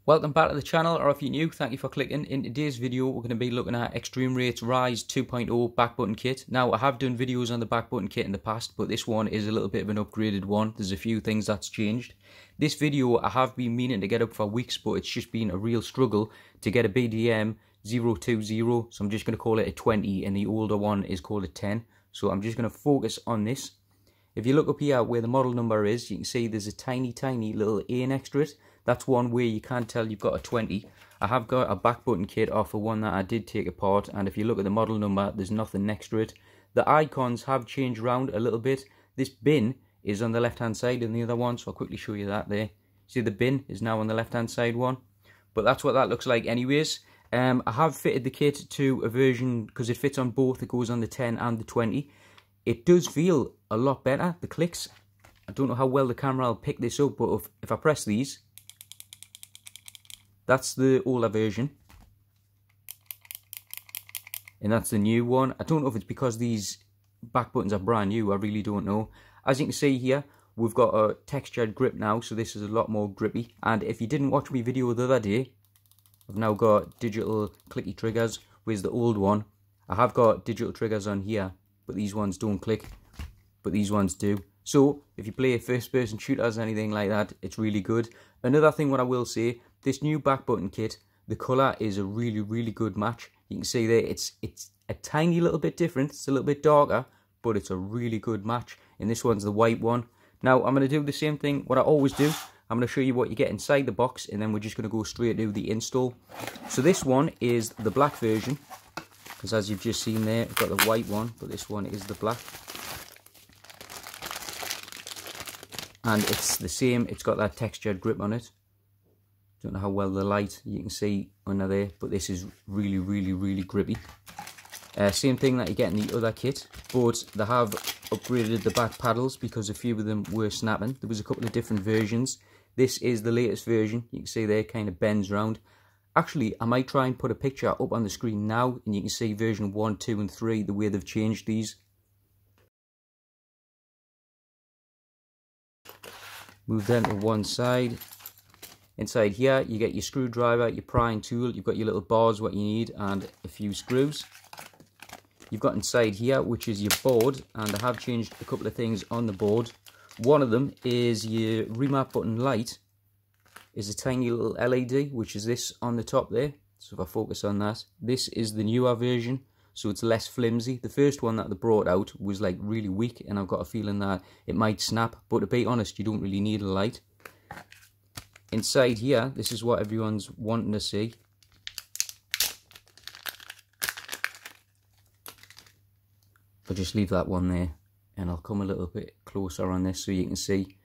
Welcome back to the channel, or if you're new, thank you for clicking. In today's video, we're going to be looking at Extreme Rates Rise 2.0 back button kit. Now, I have done videos on the back button kit in the past, but this one is a little bit of an upgraded one. There's a few things that's changed. This video, I have been meaning to get up for weeks, but it's just been a real struggle to get a BDM 020, so I'm just going to call it a 20, and the older one is called a 10. So I'm just going to focus on this. If you look up here where the model number is, you can see there's a tiny little A next to it. That's one way you can't tell you've got a 20. I have got a back button kit off of one that I did take apart, and if you look at the model number, there's nothing next to it. The icons have changed around a little bit. This bin is on the left hand side and the other one, so I'll quickly show you that there. See, the bin is now on the left hand side one, but that's what that looks like anyways. I have fitted the kit to a version, because it fits on both, it goes on the 10 and the 20. It does feel a lot better, the clicks. I don't know how well the camera will pick this up, but if I press these, that's the older version, and that's the new one. I don't know if it's because these back buttons are brand new, I really don't know. As you can see here, we've got a textured grip now, so this is a lot more grippy. And if you didn't watch my video the other day, I've now got digital clicky triggers. Where's the old one? I have got digital triggers on here, but these ones don't click, but these ones do. So if you play first person shooters, anything like that, it's really good. Another thing what I will say, this new back button kit, the colour is a really good match. You can see there, it's a tiny little bit different, it's a little bit darker, but it's a really good match. And this one's the white one. Now I'm going to do the same thing, what I always do. I'm going to show you what you get inside the box, and then we're just going to go straight to the install. So this one is the black version, because as you've just seen there, I've got the white one, but this one is the black. And it's the same, it's got that textured grip on it. Don't know how well the light you can see under there, but this is really grippy. Same thing that you get in the other kit, but they have upgraded the back paddles because a few of them were snapping. There was a couple of different versions. This is the latest version. You can see there, kind of bends round. Actually, I might try and put a picture up on the screen now, and you can see version 1, 2 and 3, the way they've changed these. Move them to one side. Inside here, you get your screwdriver, your prying tool, you've got your little bars, what you need, and a few screws. You've got inside here, which is your board, and I have changed a couple of things on the board. One of them is your remap button light, is a tiny little LED, which is this on the top there. So if I focus on that, this is the newer version, so it's less flimsy. The first one that they brought out was like really weak, and I've got a feeling that it might snap, but to be honest, you don't really need a light. Inside here, this is what everyone's wanting to see. I'll just leave that one there, and I'll come a little bit closer on this so you can see.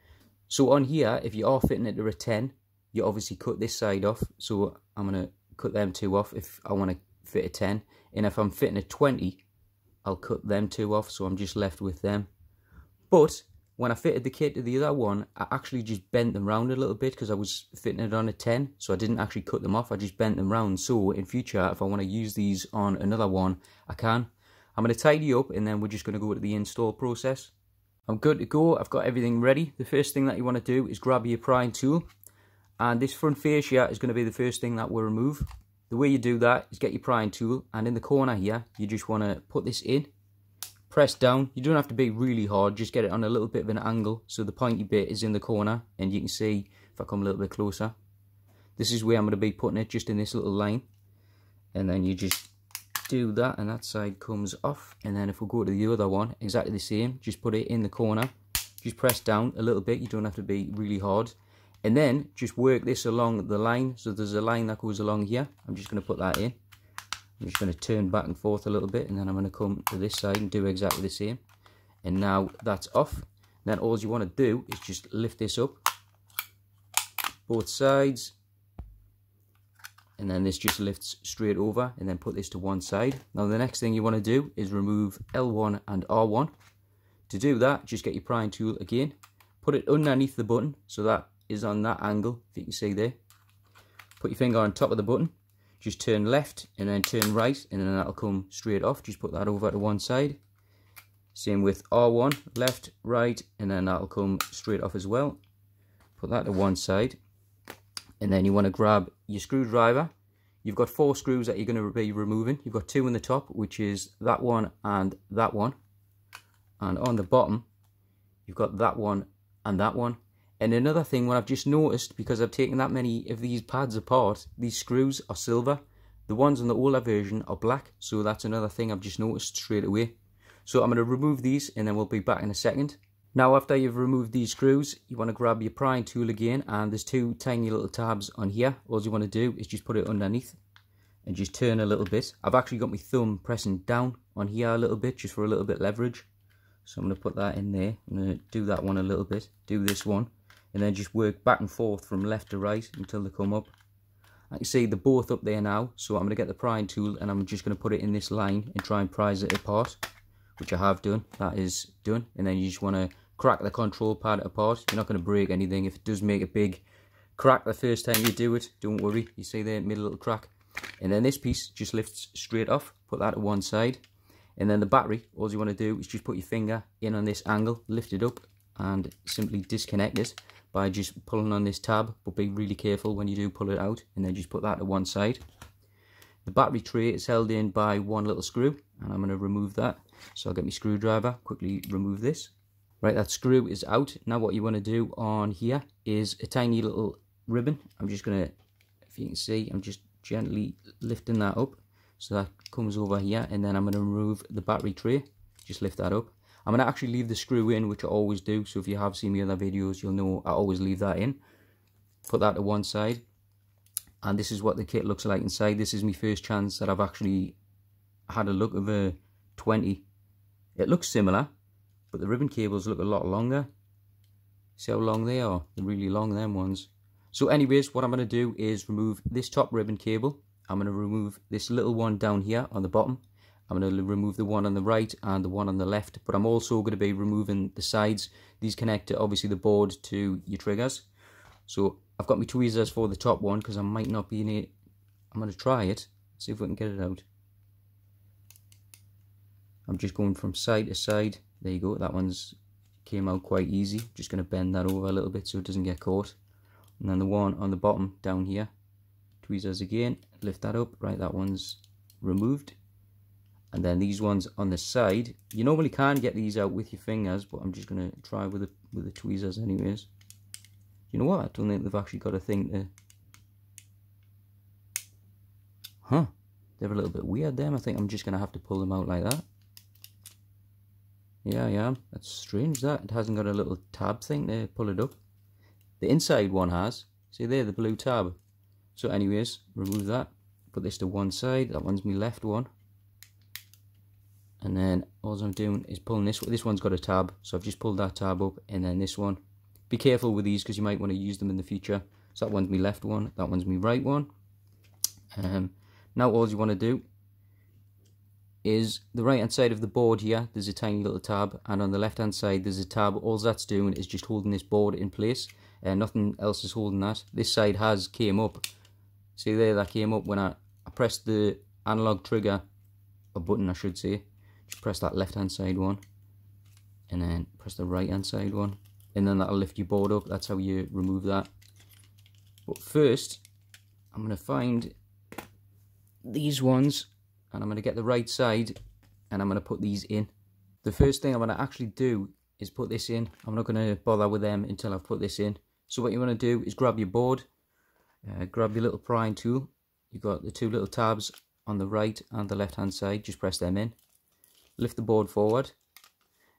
So on here, if you are fitting it to a 10, you obviously cut this side off. So I'm going to cut them two off if I want to fit a 10. And if I'm fitting a 20, I'll cut them two off, so I'm just left with them. But when I fitted the kit to the other one, I actually just bent them round a little bit because I was fitting it on a 10. So I didn't actually cut them off, I just bent them round. So in future, if I want to use these on another one, I can. I'm going to tidy up, and then we're just going to go to the install process. I'm good to go, I've got everything ready. The first thing that you want to do is grab your prying tool. And this front fascia is going to be the first thing that we'll remove. The way you do that is get your prying tool, and in the corner here, you just want to put this in. Press down. You don't have to be really hard, just get it on a little bit of an angle so the pointy bit is in the corner, and you can see if I come a little bit closer, this is where I'm going to be putting it, just in this little line. And then you just do that, and that side comes off. And then if we go to the other one, exactly the same, just put it in the corner, just press down a little bit, you don't have to be really hard, and then just work this along the line. So there's a line that goes along here, I'm just going to put that in. I'm just going to turn back and forth a little bit, and then I'm going to come to this side and do exactly the same. And now that's off. And then all you want to do is just lift this up, both sides, and then this just lifts straight over, and then put this to one side. Now the next thing you want to do is remove L1 and R1. To do that, just get your prying tool again, put it underneath the button, so that is on that angle, if you can see there. Put your finger on top of the button, just turn left and then turn right, and then that'll come straight off. Just put that over to one side. Same with R1, left, right, and then that'll come straight off as well. Put that to one side. And then you want to grab your screwdriver. You've got 4 screws that you're going to be removing. You've got 2 in the top, which is that one and that one. And on the bottom, you've got that one and that one. And another thing, what I've just noticed, because I've taken that many of these pads apart, these screws are silver. The ones on the older version are black. So that's another thing I've just noticed straight away. So I'm going to remove these and then we'll be back in a second. Now after you've removed these screws, you want to grab your prying tool again, and there's 2 tiny little tabs on here. All you want to do is just put it underneath and just turn a little bit. I've actually got my thumb pressing down on here a little bit, just for a little bit leverage. So I'm going to put that in there. I'm going to do that one a little bit, do this one, and then just work back and forth from left to right until they come up. I can see they're both up there now, so I'm going to get the prying tool and I'm just going to put it in this line and try and prise it apart, which I have done. That is done. And then you just want to crack the control pad apart. You're not going to break anything. If it does make a big crack the first time you do it, don't worry. You see there, made a little crack. And then this piece just lifts straight off. Put that to one side. And then the battery, all you want to do is just put your finger in on this angle, lift it up, and simply disconnect it by just pulling on this tab. But be really careful when you do pull it out. And then just put that to one side. The battery tray is held in by one little screw, and I'm going to remove that. So I'll get my screwdriver, quickly remove this. Right, that screw is out. Now what you want to do on here is a tiny little ribbon. I'm just going to, if you can see, I'm just gently lifting that up. So that comes over here, and then I'm going to remove the battery tray. Just lift that up. I'm going to actually leave the screw in, which I always do. So if you have seen my other videos, you'll know I always leave that in. Put that to one side. And this is what the kit looks like inside. This is my first chance that I've actually had a look of a 20. It looks similar, but the ribbon cables look a lot longer. See how long they are? They're really long, them ones. So anyways, what I'm going to do is remove this top ribbon cable. I'm going to remove this little one down here on the bottom. I'm going to remove the one on the right and the one on the left. But I'm also going to be removing the sides. These connect to, obviously, the board to your triggers. So I've got my tweezers for the top one because I might not be in it. I'm going to try it. See if we can get it out. I'm just going from side to side. There you go. That one's came out quite easy. Just going to bend that over a little bit so it doesn't get caught. And then the one on the bottom down here. Tweezers again. Lift that up. Right, that one's removed. And then these ones on the side. You normally can get these out with your fingers, but I'm just going to try with the tweezers anyways. You know what? I don't think they've actually got a thing to... Huh. They're a little bit weird, them. I think I'm just going to have to pull them out like that. Yeah, I am. That's strange, that. It hasn't got a little tab thing to pull it up. The inside one has. See there, the blue tab. So anyways, remove that. Put this to one side. That one's my left one. And then all I'm doing is pulling this. This one's got a tab. So I've just pulled that tab up. And then this one. Be careful with these because you might want to use them in the future. So that one's my left one. That one's my right one. Now all you want to do is the right hand side of the board here, there's a tiny little tab, and on the left hand side there's a tab. All that's doing is just holding this board in place, and nothing else is holding that. This side came up. See there, that came up when I pressed the analog trigger, a button I should say. Just press that left hand side one, and then press the right hand side one, and then that'll lift your board up. That's how you remove that. But first, I'm going to find these ones, and I'm going to get the right side, and I'm going to put these in. The first thing I'm going to actually do is put this in. I'm not going to bother with them until I've put this in. So what you want to do is grab your board, grab your little prying tool. You've got the 2 little tabs on the right and the left hand side. Just press them in. Lift the board forward,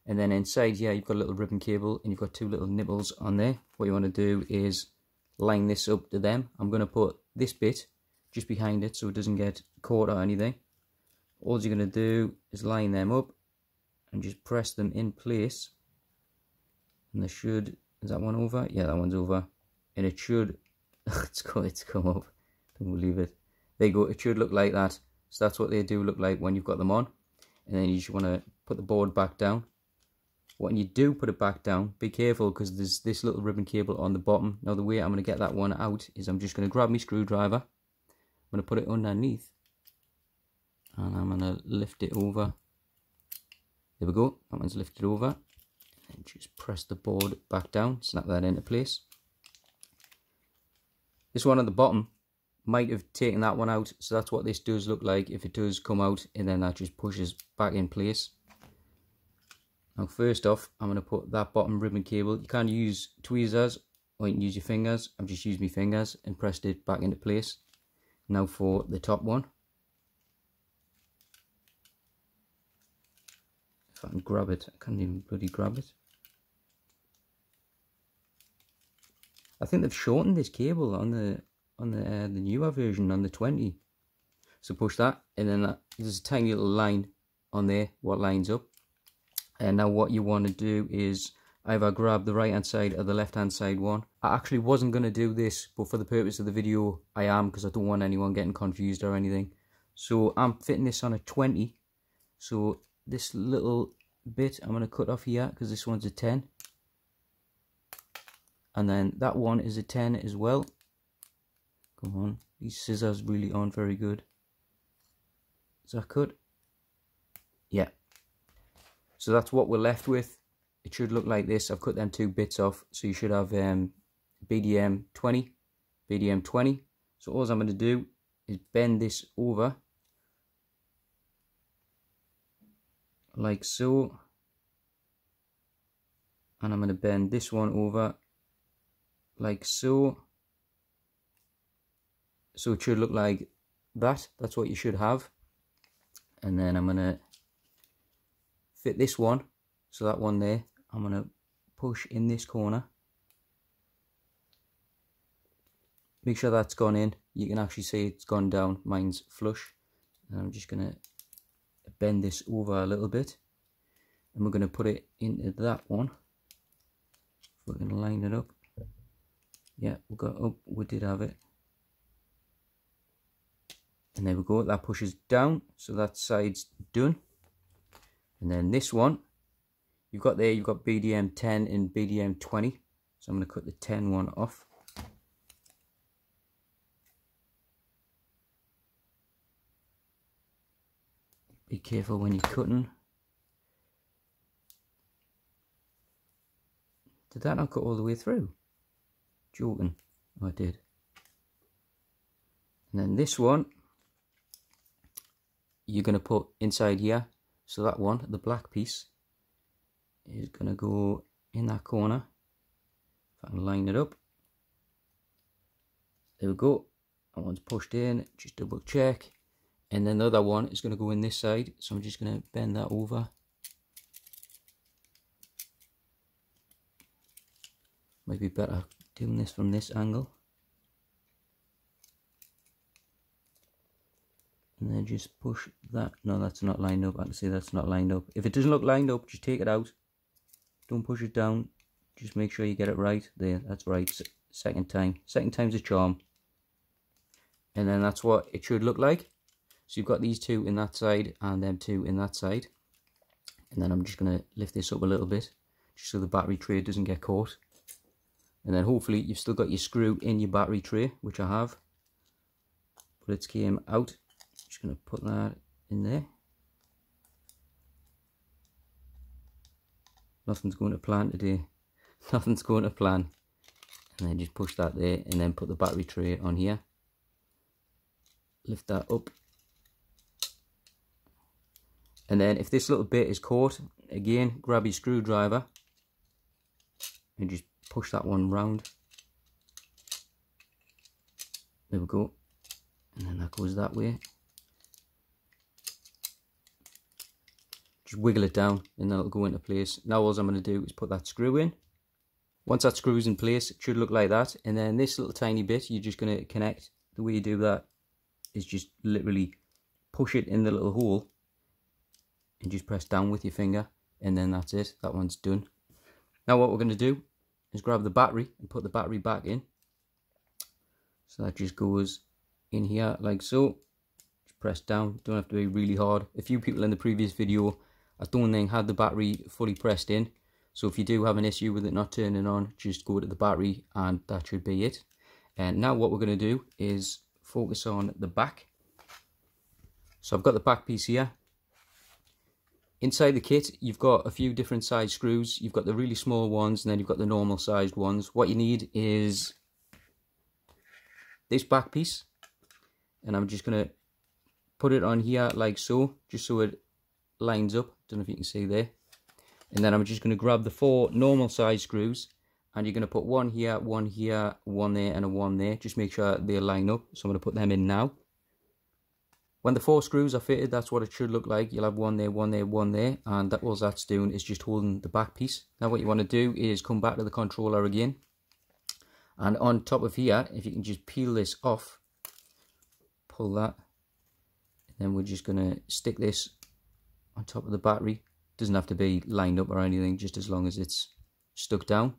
and then inside here you've got a little ribbon cable, and you've got 2 little nipples on there. What you want to do is line this up to them. I'm going to put this bit just behind it so it doesn't get caught or anything. All you're going to do is line them up and just press them in place, and they should, is that one over? Yeah, that one's over, and it should, it's come up, don't believe it. There you go, it should look like that. So that's what they do look like when you've got them on. And then you just want to put the board back down. When you do put it back down, be careful because there's this little ribbon cable on the bottom. Now the way I'm going to get that one out is I'm just going to grab my screwdriver. I'm going to put it underneath, and I'm going to lift it over. There we go, that one's lifted over. And just press the board back down, snap that into place. This one at the bottom might have taken that one out, so that's what this does look like if it does come out, and then that just pushes back in place. Now first off, I'm going to put that bottom ribbon cable. You can use tweezers or you can use your fingers. I've just used my fingers and pressed it back into place. Now for the top one. If I can grab it, I can't even bloody grab it. I think they've shortened this cable on the newer version, on the 20. So push that, and then there's a tiny little line on there what lines up. And now what you want to do is either grab the right hand side or the left hand side one. I actually wasn't going to do this, but for the purpose of the video I am, because I don't want anyone getting confused or anything. So I'm fitting this on a 20. So this little bit I'm going to cut off here because this one's a 10. And then that one is a 10 as well. Come on, these scissors really aren't very good. Is that cut? Yeah. So that's what we're left with. It should look like this. I've cut them 2 bits off, so you should have BDM 20, BDM 20. So all I'm going to do is bend this over like so, and I'm going to bend this one over like so. So it should look like that. That's what you should have. And then I'm going to fit this one, so that one there, I'm going to push in this corner. Make sure that's gone in. You can actually see it's gone down. Mine's flush. And I'm just going to bend this over a little bit. And we're going to put it into that one. We're going to line it up. Yeah, we got up. We did have it. And there we go. That pushes down. So that side's done. And then this one, you've got BDM 10 and BDM 20. So I'm going to cut the 10 one off. Be careful when you're cutting. Did that not cut all the way through? Joking. Oh, I did. And then this one, you're going to put inside here. So that one, the black piece, is going to go in that corner. If I can line it up. There we go. That one's pushed in. Just double check. And then the other one is going to go in this side. So I'm just going to bend that over. Might be better doing this from this angle. And then just push that. No, that's not lined up. I can see that's not lined up. If it doesn't look lined up, just take it out. Don't push it down. Just make sure you get it right. There, that's right. Second time. Second time's a charm. And then that's what it should look like. So you've got these 2 in that side and them 2 in that side. And then I'm just going to lift this up a little bit, just so the battery tray doesn't get caught. And then hopefully you've still got your screw in your battery tray, which I have. But it came out. Just going to put that in there. Nothing's going to plan today. Nothing's going to plan. And then just push that there and then put the battery tray on here. Lift that up. And then if this little bit is caught, again, grab your screwdriver and just push that one round. There we go. And then that goes that way. Just wiggle it down and then it'll go into place. Now all I'm going to do is put that screw in. Once that screw's in place, it should look like that. And then this little tiny bit, you're just going to connect. The way you do that is just literally push it in the little hole and just press down with your finger, and then that's it. That one's done. Now what we're going to do is grab the battery and put the battery back in. So that just goes in here like so. Just press down. Don't have to be really hard. A few people in the previous video, I don't think, had the battery fully pressed in. So if you do have an issue with it not turning on, just go to the battery and that should be it. And now what we're going to do is focus on the back. So I've got the back piece here. Inside the kit, you've got a few different size screws. You've got the really small ones and then you've got the normal sized ones. What you need is this back piece, and I'm just going to put it on here like so, just so it lines up. Don't know if you can see there. And then I'm just going to grab the 4 normal size screws, and you're going to put one here, one here, one there, and a one there. Just make sure they line up. So I'm going to put them in now. When the 4 screws are fitted, that's what it should look like. You'll have one there, one there, one there, and that all that's doing is just holding the back piece. Now what you want to do is come back to the controller again, and on top of here, if you can just peel this off, pull that, and then we're just going to stick this on top of the battery. Doesn't have to be lined up or anything, just as long as it's stuck down.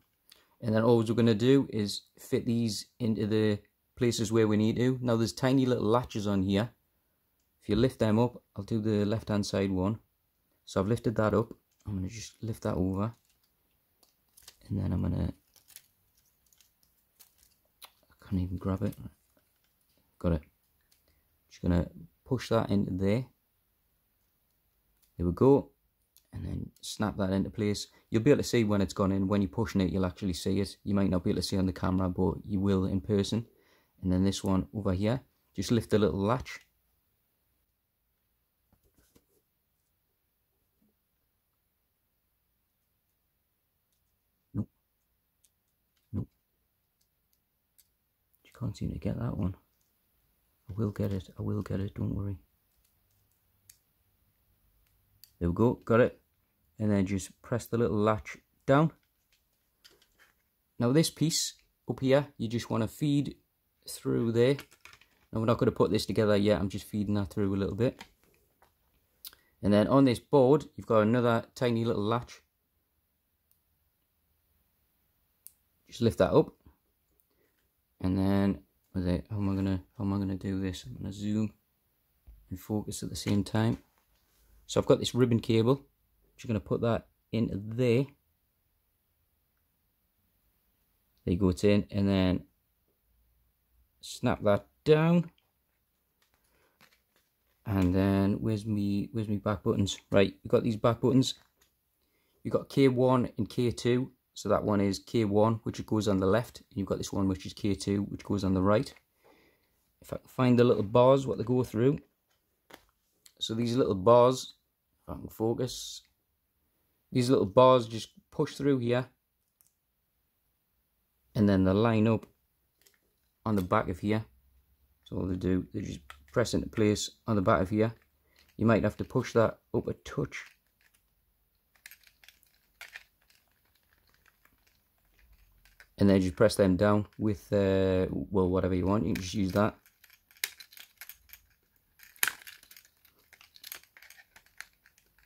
And then all we're going to do is fit these into the places where we need to. Now there's tiny little latches on here. If you lift them up, I'll do the left hand side one. So I've lifted that up. I'm going to just lift that over, and then I'm going to, I can't even grab it. Got it. Just going to push that into there. There we go. And then snap that into place. You'll be able to see when it's gone in. When you're pushing it, you'll actually see it. You might not be able to see on the camera, but you will in person. And then this one over here, just lift the little latch. Nope. Nope. You can't seem to get that one. I will get it. I will get it. Don't worry. There we go. Got it. And then just press the little latch down. Now this piece up here, you just want to feed through there. Now we're not going to put this together yet, I'm just feeding that through a little bit. And then on this board, you've got another tiny little latch. Just lift that up. And then, how am I gonna do this? I'm gonna zoom and focus at the same time. So I've got this ribbon cable. Just going to put that into there. There you go, it's in. And then snap that down. And then where's me back buttons? Right, you've got these back buttons. You've got K1 and K2. So that one is K1, which goes on the left. And you've got this one, which is K2, which goes on the right. If I can find the little bars, what they go through. So these little bars, if I can focus, these little bars just push through here, and then they line up on the back of here. So all they do, they just press into place on the back of here. You might have to push that up a touch. And then just press them down with, well, whatever you want, you can just use that.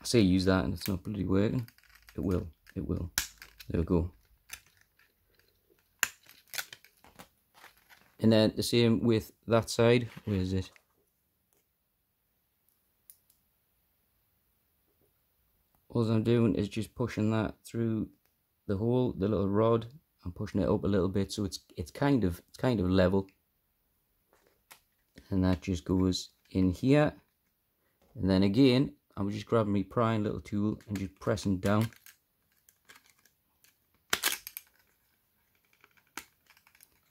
I say use that and it's not bloody working. It will. There we go. And then the same with that side. Where is it? All I'm doing is just pushing that through the hole, the little rod. I'm pushing it up a little bit so it's kind of level. And that just goes in here. And then again, I'm just grabbing my prying little tool and just pressing down.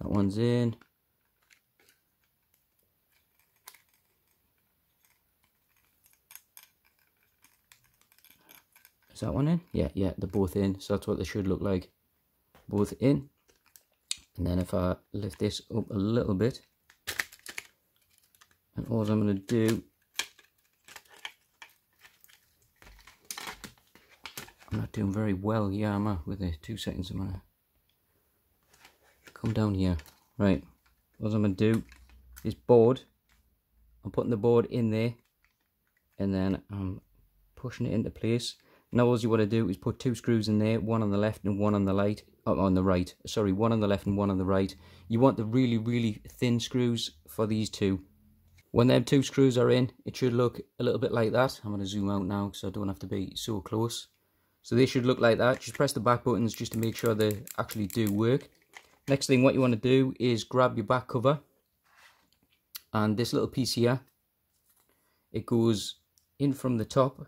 That one's in. Is that one in? Yeah, they're both in. So that's what they should look like. Both in. And then if I lift this up a little bit, and all I'm going to do, I'm not doing very well here, am I? With the 2 seconds, I'm going to come down here. Right, what I'm going to do is board. I'm putting the board in there, and then I'm pushing it into place. Now all you want to do is put 2 screws in there, one on the left and one on the right. On the right, sorry, one on the left and one on the right. You want the really thin screws for these 2. When them 2 screws are in, it should look a little bit like that. I'm going to zoom out now so I don't have to be so close. So they should look like that. Just press the back buttons just to make sure they actually do work. Next thing, what you want to do is grab your back cover, and this little piece here, it goes in from the top.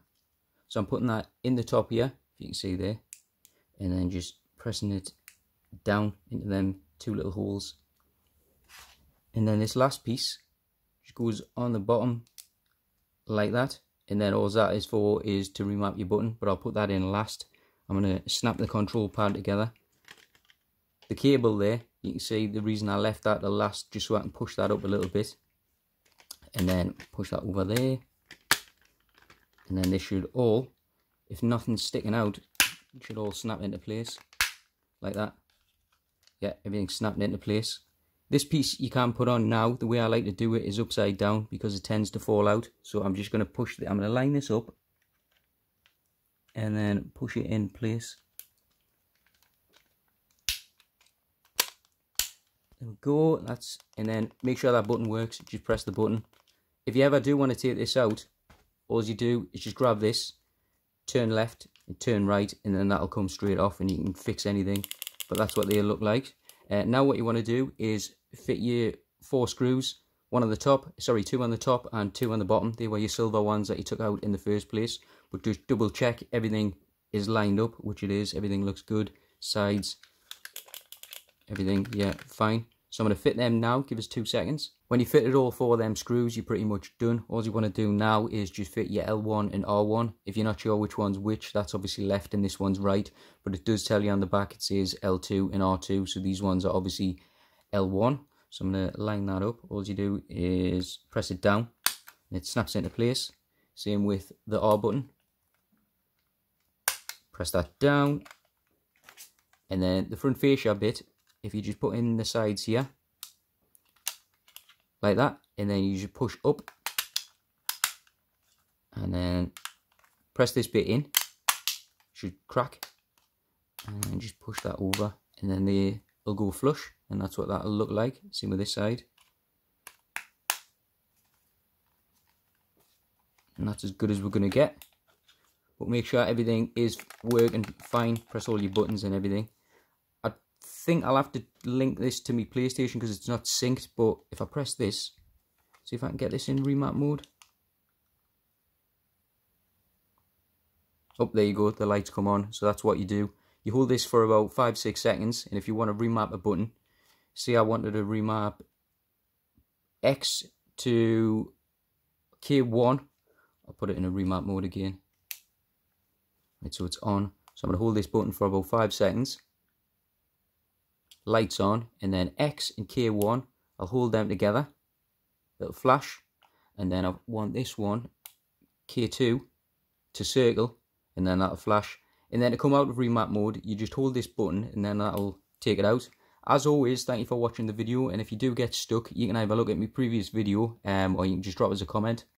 So I'm putting that in the top here, if you can see there, and then just pressing it down into them 2 little holes. And then this last piece just goes on the bottom like that. And then all that is for is to remap your button, but I'll put that in last. I'm going to snap the control pad together. The cable there, you can see the reason I left that to last, just so I can push that up a little bit. And then push that over there. And then this should all, if nothing's sticking out, it should all snap into place. Like that. Yeah, everything's snapped into place. This piece you can put on now. The way I like to do it is upside down because it tends to fall out. So I'm just going to push I'm going to line this up. And then push it in place. There we go. And then make sure that button works. Just press the button. If you ever do want to take this out, all you do is just grab this, turn left and turn right, and then that'll come straight off and you can fix anything. But that's what they look like. Now what you want to do is fit your 4 screws, 2 on the top and 2 on the bottom. They were your silver ones that you took out in the first place. But just double check everything is lined up, which it is. Everything looks good. Sides, everything, yeah, fine. So I'm going to fit them now. Give us 2 seconds. When you fitted all 4 of them screws, you're pretty much done. All you want to do now is just fit your L1 and R1. If you're not sure which one's which, that's obviously left and this one's right. But it does tell you on the back, it says L2 and R2. So these ones are obviously L1. So I'm going to line that up. All you do is press it down and it snaps into place. Same with the R button. Press that down. And then the front fascia bit, if you just put in the sides here, like that, and then you just push up, and then press this bit in, should crack, and then just push that over, and then they'll go flush, and that's what that'll look like. Same with this side. And that's as good as we're going to get. But make sure everything is working fine. Press all your buttons and everything. I think I'll have to link this to my PlayStation because it's not synced. But if I press this, see if I can get this in remap mode. Oh, there you go. The lights come on. So that's what you do. You hold this for about 5-6 seconds. And if you want to remap a button, see I wanted to remap X to K1. I'll put it in a remap mode again. Right, so it's on. So I'm going to hold this button for about 5 seconds. Lights on. And then X and K1, I'll hold them together. It'll flash. And then I want this one, K2, to circle. And then that'll flash. And then to come out of remap mode, you just hold this button and then that'll take it out. As always, thank you for watching the video. And if you do get stuck, you can either look at my previous video or you can just drop us a comment.